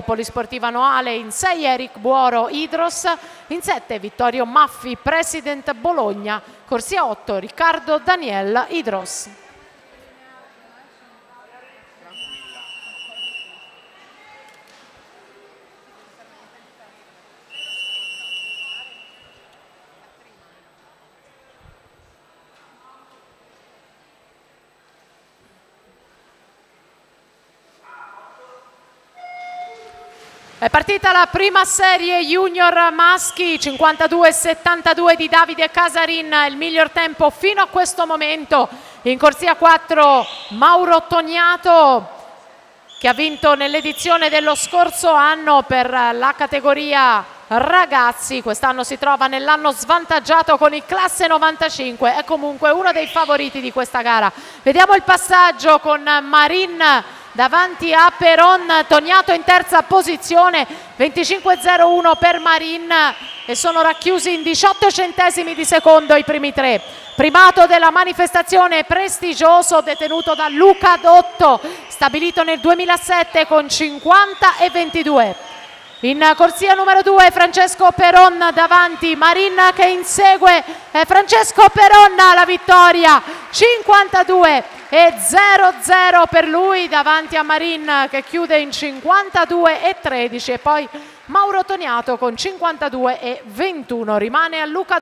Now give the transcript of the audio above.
Polisportiva Noale, in 6 Eric Buoro Idros, in 7 Vittorio Maffi President Bologna, corsia 8 Riccardo Daniel Idros. È partita la prima serie junior maschi, 52-72 di Davide Casarin, il miglior tempo fino a questo momento. In corsia 4 Mauro Tognato, che ha vinto nell'edizione dello scorso anno per la categoria ragazzi. Quest'anno si trova nell'anno svantaggiato con il classe 95, è comunque uno dei favoriti di questa gara. Vediamo il passaggio con Marin davanti a Peron, Tognato in terza posizione, 25.01 per Marin e sono racchiusi in 18 centesimi di secondo i primi tre. Primato della manifestazione prestigioso detenuto da Luca Dotto, stabilito nel 2007 con 50-22. In corsia numero 2 Francesco Peron davanti, Marin che insegue, Francesco Peron alla vittoria, 52-0-0 per lui davanti a Marin che chiude in 52-13 e poi Mauro Tognato con 52-21. Rimane a Luca